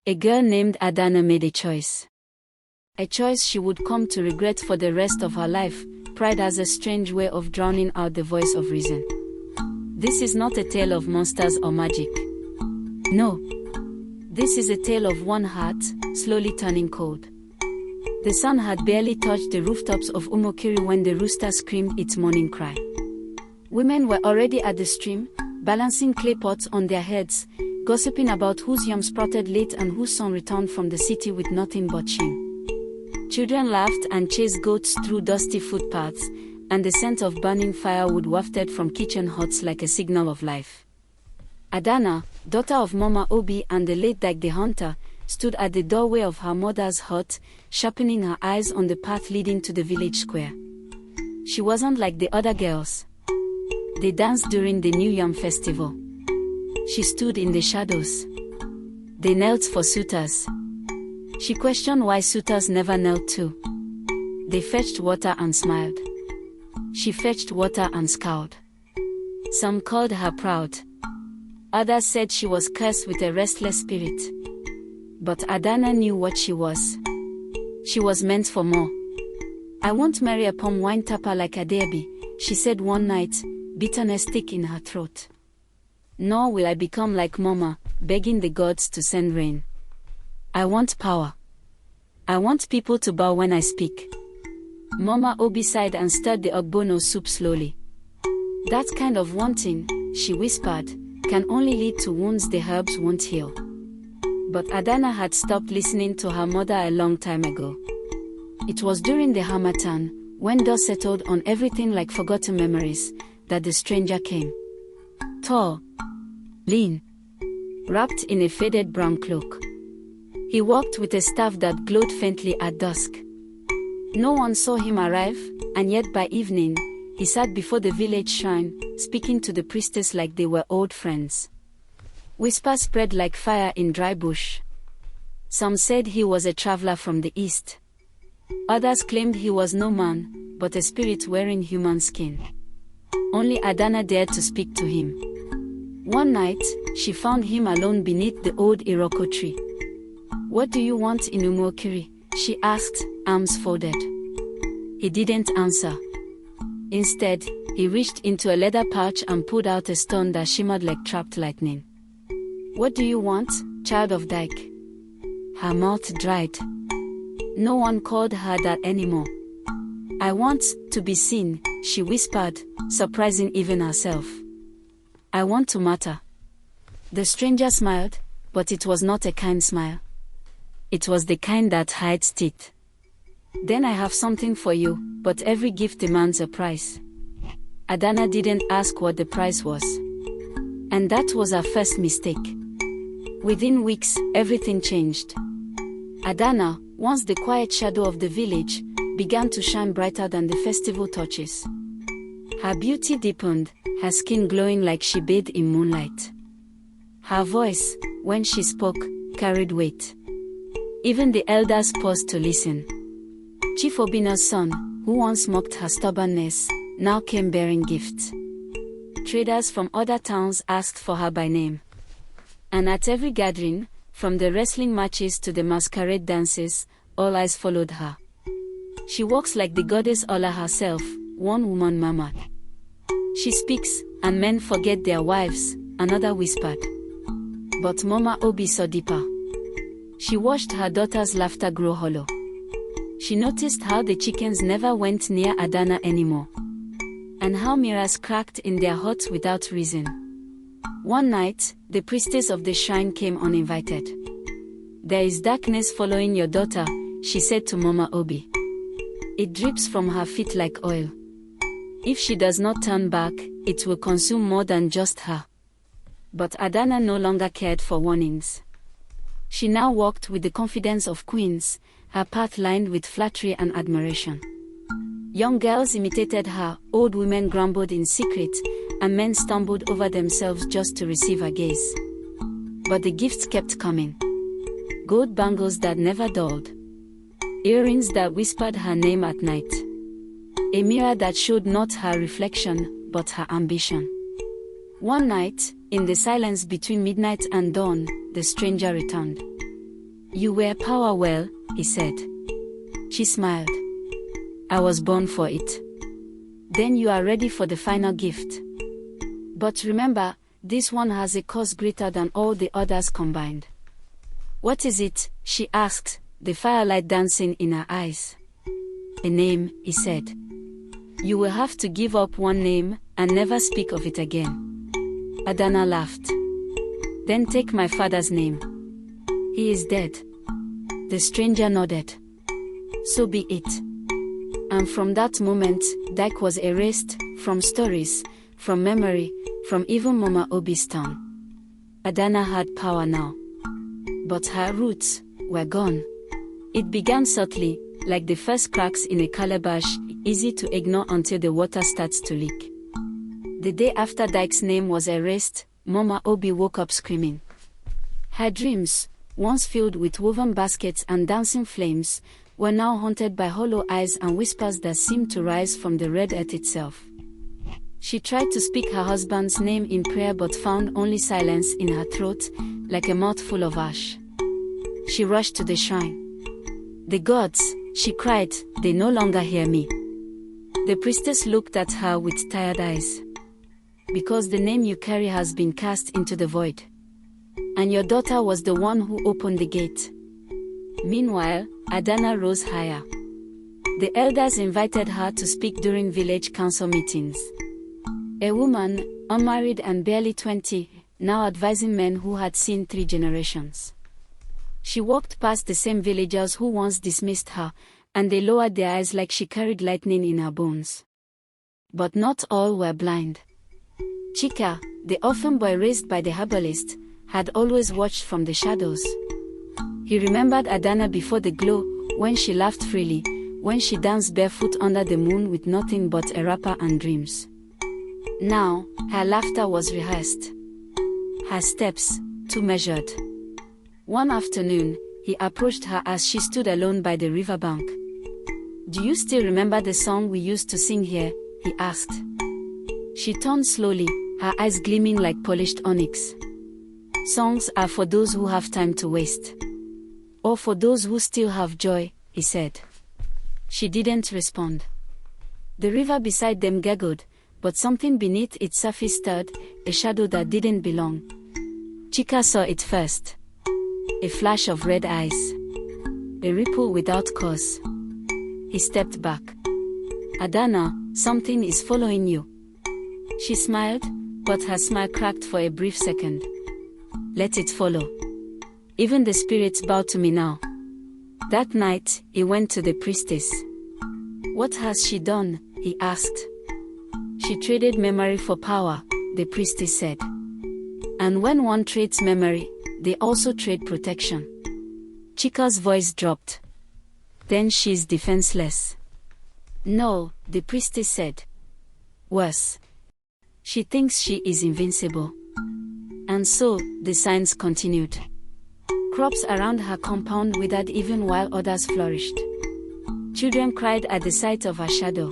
A girl named Adana made a choice. A choice she would come to regret for the rest of her life. Pride has a strange way of drowning out the voice of reason. This is not a tale of monsters or magic. No. This is a tale of one heart, slowly turning cold. The sun had barely touched the rooftops of Umokiri when the rooster screamed its morning cry. Women were already at the stream, balancing clay pots on their heads, gossiping about whose yam sprouted late and whose son returned from the city with nothing but shame. Children laughed and chased goats through dusty footpaths, and the scent of burning firewood wafted from kitchen hots like a signal of life. Adana, daughter of Mama Obi and the late Dag the Hunter, stood at the doorway of her mother's hut, sharpening her eyes on the path leading to the village square. She wasn't like the other girls. They danced during the New Yam festival. She stood in the shadows. They knelt for suitors. She questioned why suitors never knelt too. They fetched water and smiled. She fetched water and scowled. Some called her proud. Others said she was cursed with a restless spirit. But Adana knew what she was. She was meant for more. "I won't marry a palm wine tapper like Adebi," she said one night, bitterness thick in her throat. "Nor will I become like Mama, begging the gods to send rain. I want power. I want people to bow when I speak." Mama Obi sighed and stirred the ogbono soup slowly. "That kind of wanting," she whispered, "can only lead to wounds the herbs won't heal." But Adana had stopped listening to her mother a long time ago. It was during the Harmattan, when dust settled on everything like forgotten memories, that the stranger came. Tall, lean, wrapped in a faded brown cloak. He walked with a staff that glowed faintly at dusk. No one saw him arrive, and yet by evening, he sat before the village shrine, speaking to the priestess like they were old friends. Whispers spread like fire in dry bush. Some said he was a traveler from the east. Others claimed he was no man, but a spirit wearing human skin. Only Adana dared to speak to him. One night, she found him alone beneath the old Iroko tree. "What do you want in Umokiri?" she asked, arms folded. He didn't answer. Instead, he reached into a leather pouch and pulled out a stone that shimmered like trapped lightning. "What do you want, child of Dyke?" Her mouth dried. No one called her that anymore. "I want to be seen," she whispered, surprising even herself. "I want to matter." The stranger smiled, but it was not a kind smile. It was the kind that hides teeth. "Then I have something for you, but every gift demands a price." Adana didn't ask what the price was. And that was her first mistake. Within weeks, everything changed. Adana, once the quiet shadow of the village, began to shine brighter than the festival torches. Her beauty deepened, her skin glowing like she bathed in moonlight. Her voice, when she spoke, carried weight. Even the elders paused to listen. Chief Obina's son, who once mocked her stubbornness, now came bearing gifts. Traders from other towns asked for her by name. And at every gathering, from the wrestling matches to the masquerade dances, all eyes followed her. "She walks like the goddess Ola herself," one woman murmured. "She speaks, and men forget their wives," another whispered. But Mama Obi saw deeper. She watched her daughter's laughter grow hollow. She noticed how the chickens never went near Adana anymore. And how mirrors cracked in their huts without reason. One night, the priestess of the shrine came uninvited. "There is darkness following your daughter," she said to Mama Obi. "It drips from her feet like oil. If she does not turn back, it will consume more than just her." But Adana no longer cared for warnings. She now walked with the confidence of queens, her path lined with flattery and admiration. Young girls imitated her, old women grumbled in secret, and men stumbled over themselves just to receive her gaze. But the gifts kept coming. Gold bangles that never dulled. Earrings that whispered her name at night. A mirror that showed not her reflection, but her ambition. One night, in the silence between midnight and dawn, the stranger returned. You wear power well, he said. She smiled. I was born for it. Then you are ready for the final gift. But remember, this one has a cost greater than all the others combined. What is it? She asked, the firelight dancing in her eyes. A name, he said. You will have to give up one name, and never speak of it again. Adana laughed. Then take my father's name. He is dead. The stranger nodded. So be it. And from that moment, Dyke was erased, from stories, from memory, from even Mama Obi's tongue. Adana had power now. But her roots were gone. It began subtly, like the first cracks in a calabash, easy to ignore until the water starts to leak. The day after Dyke's name was erased, Mama Obi woke up screaming. Her dreams, once filled with woven baskets and dancing flames, were now haunted by hollow eyes and whispers that seemed to rise from the red earth itself. She tried to speak her husband's name in prayer but found only silence in her throat, like a mouthful of ash. She rushed to the shrine. The gods, she cried, they no longer hear me. The priestess looked at her with tired eyes. Because the name you carry has been cast into the void. And your daughter was the one who opened the gate. Meanwhile, Adana rose higher. The elders invited her to speak during village council meetings. A woman, unmarried and barely 20, now advising men who had seen 3 generations. She walked past the same villagers who once dismissed her, and they lowered their eyes like she carried lightning in her bones. But not all were blind. Chika, the orphan boy raised by the herbalist, had always watched from the shadows. He remembered Adana before the glow, when she laughed freely, when she danced barefoot under the moon with nothing but a wrapper and dreams. Now, her laughter was rehearsed. Her steps, too measured. One afternoon, he approached her as she stood alone by the riverbank. Do you still remember the song we used to sing here? He asked. She turned slowly, her eyes gleaming like polished onyx. Songs are for those who have time to waste. Or for those who still have joy, he said. She didn't respond. The river beside them gurgled, but something beneath its surface stirred, a shadow that didn't belong. Chika saw it first. A flash of red eyes. A ripple without cause. He stepped back. Adana, something is following you. She smiled, but her smile cracked for a brief second. Let it follow. Even the spirits bow to me now. That night, he went to the priestess. What has she done? He asked. She traded memory for power, the priestess said. And when one trades memory, they also trade protection. Chika's voice dropped. Then she's defenseless. No, the priestess said. Worse. She thinks she is invincible. And so, the signs continued. Crops around her compound withered even while others flourished. Children cried at the sight of her shadow.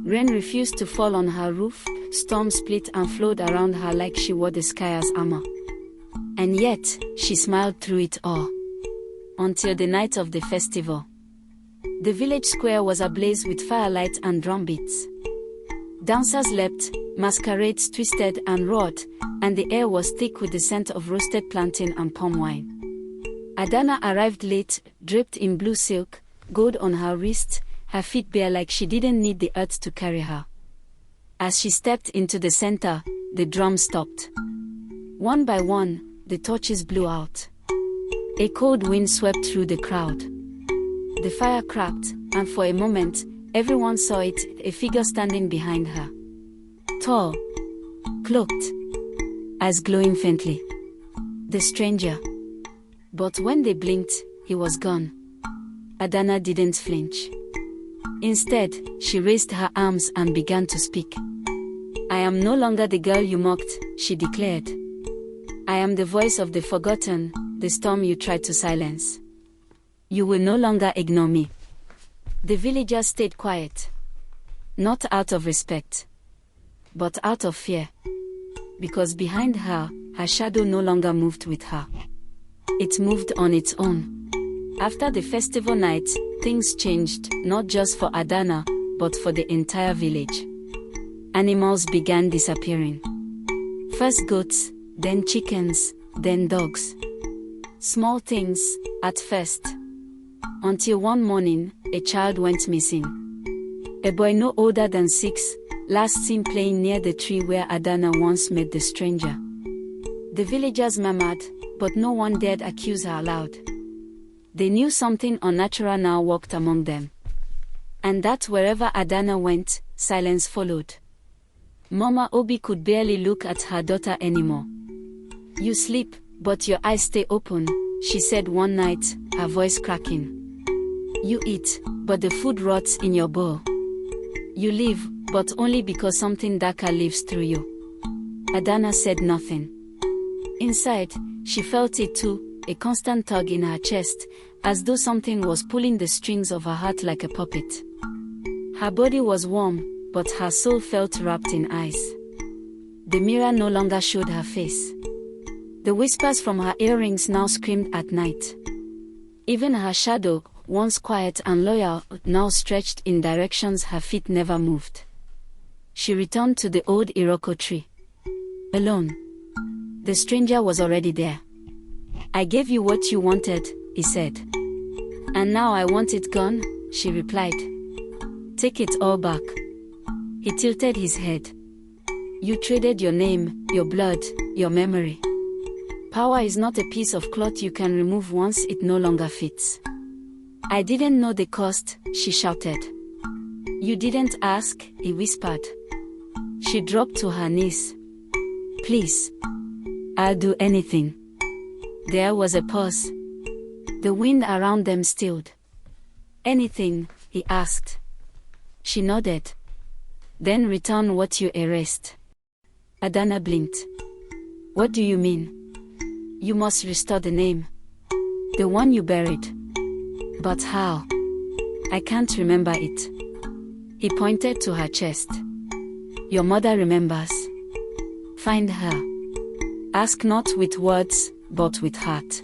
Rain refused to fall on her roof, storms split and flowed around her like she wore the sky as armor. And yet, she smiled through it all. Until the night of the festival. The village square was ablaze with firelight and drumbeats. Dancers leapt, masquerades twisted and roared, and the air was thick with the scent of roasted plantain and palm wine. Adana arrived late, draped in blue silk, gold on her wrist, her feet bare like she didn't need the earth to carry her. As she stepped into the center, the drum stopped. One by one, the torches blew out. A cold wind swept through the crowd. The fire cracked, and for a moment, everyone saw it, a figure standing behind her. Tall. Cloaked. Eyes glowing faintly. The stranger. But when they blinked, he was gone. Adana didn't flinch. Instead, she raised her arms and began to speak. I am no longer the girl you mocked, she declared. I am the voice of the forgotten, the storm you tried to silence. You will no longer ignore me. The villagers stayed quiet. Not out of respect, but out of fear. Because behind her, her shadow no longer moved with her. It moved on its own. After the festival night, things changed, not just for Adana, but for the entire village. Animals began disappearing. First goats, then chickens, then dogs. Small things, at first. Until one morning, a child went missing. A boy no older than 6, last seen playing near the tree where Adana once met the stranger. The villagers murmured, but no one dared accuse her aloud. They knew something unnatural now walked among them. And that wherever Adana went, silence followed. Mama Obi could barely look at her daughter anymore. "You sleep, but your eyes stay open," she said one night, her voice cracking. "You eat, but the food rots in your bowl. You live, but only because something darker lives through you." Adana said nothing. Inside, she felt it too, a constant tug in her chest, as though something was pulling the strings of her heart like a puppet. Her body was warm, but her soul felt wrapped in ice. The mirror no longer showed her face. The whispers from her earrings now screamed at night. Even her shadow, once quiet and loyal, now stretched in directions her feet never moved. She returned to the old Iroko tree. Alone. The stranger was already there. "I gave you what you wanted," he said. "And now I want it gone," she replied. "Take it all back." He tilted his head. "You traded your name, your blood, your memory. Power is not a piece of cloth you can remove once it no longer fits." "I didn't know the cost," she shouted. "You didn't ask," he whispered. She dropped to her knees. "Please. I'll do anything." There was a pause. The wind around them stilled. "Anything?" he asked. She nodded. "Then return what you erased." Adana blinked. "What do you mean?" "You must restore the name. The one you buried." "But how?" "I can't remember it." He pointed to her chest. "Your mother remembers. Find her. Ask not with words, but with heart."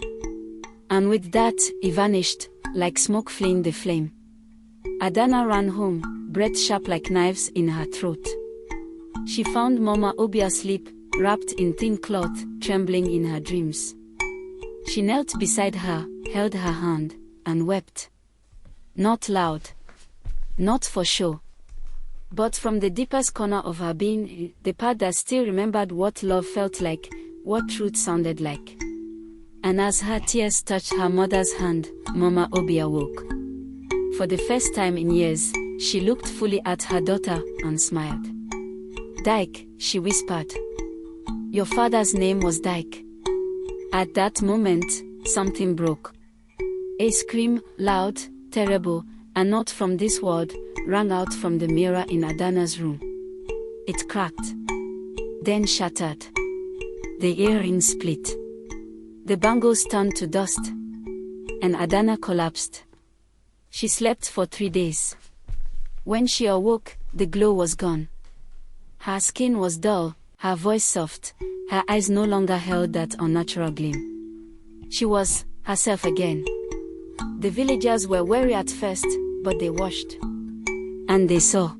And with that, he vanished, like smoke fleeing the flame. Adana ran home, breath sharp like knives in her throat. She found Mama Obi asleep, wrapped in thin cloth, trembling in her dreams. She knelt beside her, held her hand, and wept. Not loud. Not for show. But from the deepest corner of her being, the part that still remembered what love felt like, what truth sounded like. And as her tears touched her mother's hand, Mama Obi awoke. For the first time in years, she looked fully at her daughter and smiled. "Dyke," she whispered. "Your father's name was Dyke." At that moment, something broke. A scream, loud, terrible, and not from this world, rang out from the mirror in Adana's room. It cracked. Then shattered. The earrings split. The bangles turned to dust. And Adana collapsed. She slept for 3 days. When she awoke, the glow was gone. Her skin was dull, her voice soft, her eyes no longer held that unnatural gleam. She was herself again. The villagers were wary at first, but they watched. And they saw.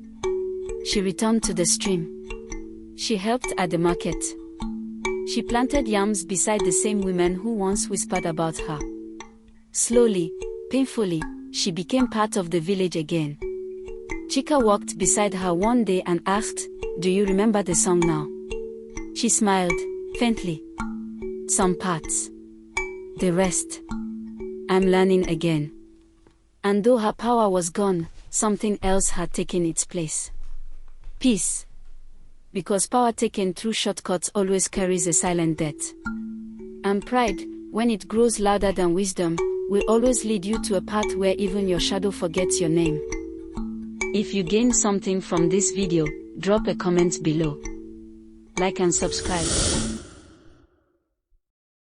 She returned to the stream. She helped at the market. She planted yams beside the same women who once whispered about her. Slowly, painfully, she became part of the village again. Chika walked beside her one day and asked, "Do you remember the song now?" She smiled, faintly. "Some parts. The rest. I'm learning again." And though her power was gone, something else had taken its place. Peace. Because power taken through shortcuts always carries a silent death. And pride, when it grows louder than wisdom, will always lead you to a path where even your shadow forgets your name. If you gained something from this video, drop a comment below. Like and subscribe.